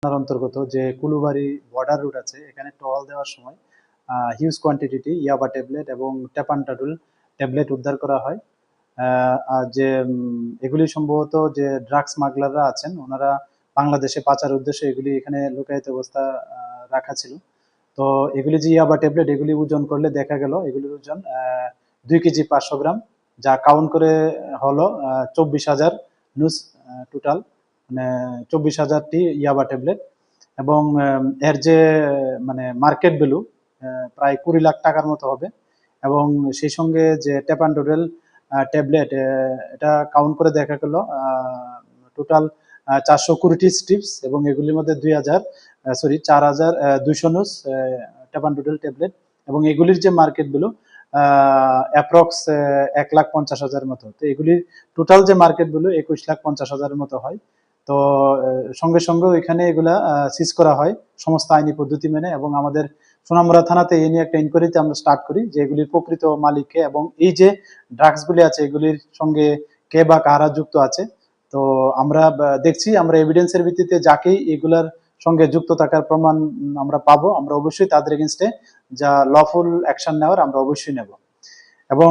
অন্তর্গত যে Kulubari border root আছে, এখানে টহল দেওয়ার সময় হিউজ কোয়ান্টিটি ইয়াবা ট্যাবলেট এবং ট্যাপান্টাডুল ট্যাবলেট উদ্ধার করা হয়। আর যে এগুলি সম্ভবত যে ড্রাগস স্মাগলাররা আছেন, ওনারা বাংলাদেশে পাচার উদ্দেশ্যে এগুলি এখানে লুকায়িত অবস্থা রাখা ছিল। তো এগুলি যে ইয়াবা ট্যাবলেট, এগুলি ওজন করলে দেখা গেল এগুলির ওজন 2 কেজি 500 গ্রাম, যা কাউন্ট করে হলো 24,000 নুস টোটাল, মানে 24,000টি ইয়াবা ট্যাবলেট। এবং এর যে মানে মার্কেট ভ্যালু প্রায় 20 লাখ টাকার মতো হবে। এবং সেই সঙ্গে যে ট্যাপান্টোডেল ট্যাবলেট, এটা কাউন্ট করে দেখা গেল টোটাল 420টি স্ট্রিপস, এবং এগুলির মধ্যে 4,200 নুস ট্যাপান্টোডেল ট্যাবলেট, এবং এগুলির যে মার্কেট ভ্যালু অ্যাপ্রক্স 1,50,000 মতো। তো এগুলির টোটাল যে মার্কেট ভ্যালু 21,50,000 মতো হয়। তো সঙ্গে সঙ্গে এখানে এগুলা সিজ করা হয় সমস্ত আইনি পদ্ধতি মেনে, এবং আমাদের সোনামুড়া থানাতে এই নিয়ে একটা ইনকোয়ারিতে আমরা স্টার্ট করি যে এগুলির প্রকৃত মালিককে, এবং এই যে ড্রাগসগুলি আছে এগুলির সঙ্গে কে বা কারা যুক্ত আছে। তো আমরা দেখছি, আমরা এভিডেন্সের ভিত্তিতে যাকেই এগুলার সঙ্গে যুক্ত থাকার প্রমাণ আমরা পাবো, আমরা অবশ্যই তাদের এগেনস্টে যা লফুল অ্যাকশন নেওয়ার আমরা অবশ্যই নেব। এবং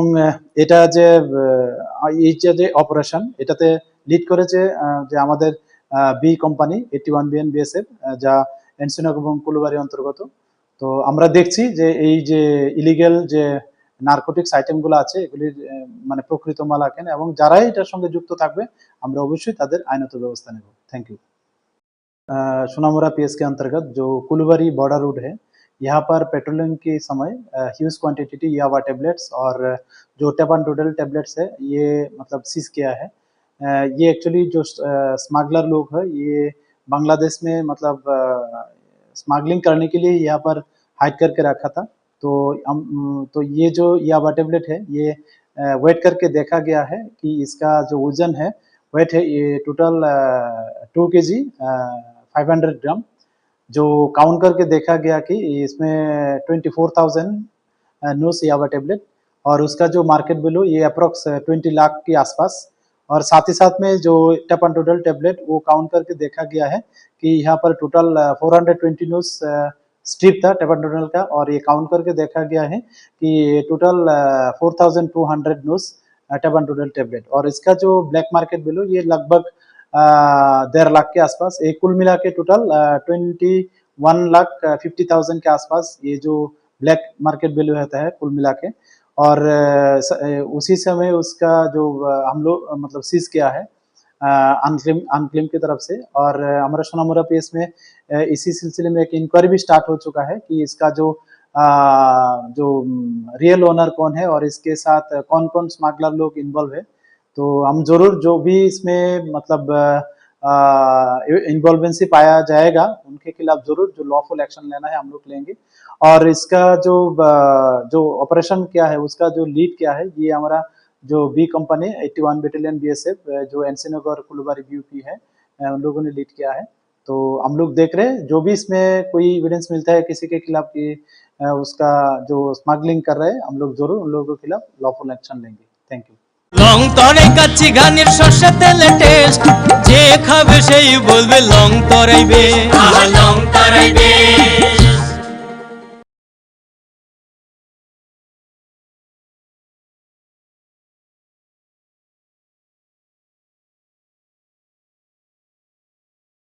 এটা যে এই যে অপারেশন, এটাতে লিড করেছে যে আমাদের বি কোম্পানি 81BN BSF, যা এনসিনক এবং কুলুবাড়ি অন্তর্গত। তো আমরা দেখছি যে এই যে ইলিগেল যে নার্কোটিক্স আইটেমগুলো আছে এগুলির মানে প্রকৃত মালিকান, এবং যারাই এটার সঙ্গে যুক্ত থাকবে আমরা অবশ্যই তাদের আইনত ব্যবস্থা নেব। Thank you. सोनामुड़ा PS के अंतर्गत जो कुलुबाड़ी बॉर्डर रूट है, यहाँ पर पेट्रोलिंग के समय ह्यूज क्वांटिटी यावा टैबलेट्स और जो टैपांटोडल टैबलेट्स है ये मतलब सीज किया है। ये एक्चुअली जो स्मगलर लोग हैं ये बांग्लादेश में मतलब स्मगलिंग करने के लिए यहाँ पर हाइड करके रखा था। तो ये जो यावा टैबलेट है ये वेट करके देखा गया है कि इसका जो वजन है, वेट है, ये टोटल 2 केजी 500 ग्राम, जो काउंट करके देखा गया कि इसमें 24,000 नुस यावा टैबलेट, और उसका जो मार्केट वैल्यू ये अप्रोक्स 20 लाख के आसपास। और साथ ही साथ में जो टैपांटोडल टैबलेट वो काउंट करके देखा गया है कि यहाँ पर टोटल 420 नुस स्ट्रिप था टैपांटोडल का, और ये काउंट करके देखा गया है कि टोटल 4,200 नुस टैपांटोडल टैबलेट, और इसका जो ब्लैक मार्केट वैल्यू ये लगभग 1.5 लाख के आसपास, एक कुल मिला के टोटल 21,50,000 के आसपास ये जो ब्लैक मार्केट वैल्यू रहता है कुल मिला के। और उसी समय उसका जो हम लोग मतलब सीज किया है अनक्लेम की तरफ से, और हमारा सोनामुड़ा PS में इसी सिलसिले में एक इंक्वायरी भी स्टार्ट हो चुका है कि इसका जो रियल ओनर कौन है और इसके साथ कौन कौन स्मगलर लोग इन्वॉल्व है। तो हम जरूर जो भी इसमें मतलब इन्वॉल्वेंसी पाया जाएगा उनके खिलाफ जरूर जो लॉफुल एक्शन लेना है हम लोग लेंगे। और इसका जो ऑपरेशन क्या है, उसका जो लीड क्या है, ये हमारा जो बी कंपनी 81 बटालियन BSF जो एनसीनगर और कुलुबाड़ी BUP है, उन लोगों ने लीड किया है। तो हम लोग देख रहे हैं जो भी इसमें कोई एविडेंस मिलता है किसी के खिलाफ कि उसका जो स्मगलिंग कर रहे हैं, हम लोग जरूर उन लोगों के खिलाफ लॉफुल एक्शन लेंगे। Thank you. লং তরাই কাচ্চি ঘানির সর্ষে তেলে টেস্ট, যে খাবে সেই বলবে লং তরাইবে।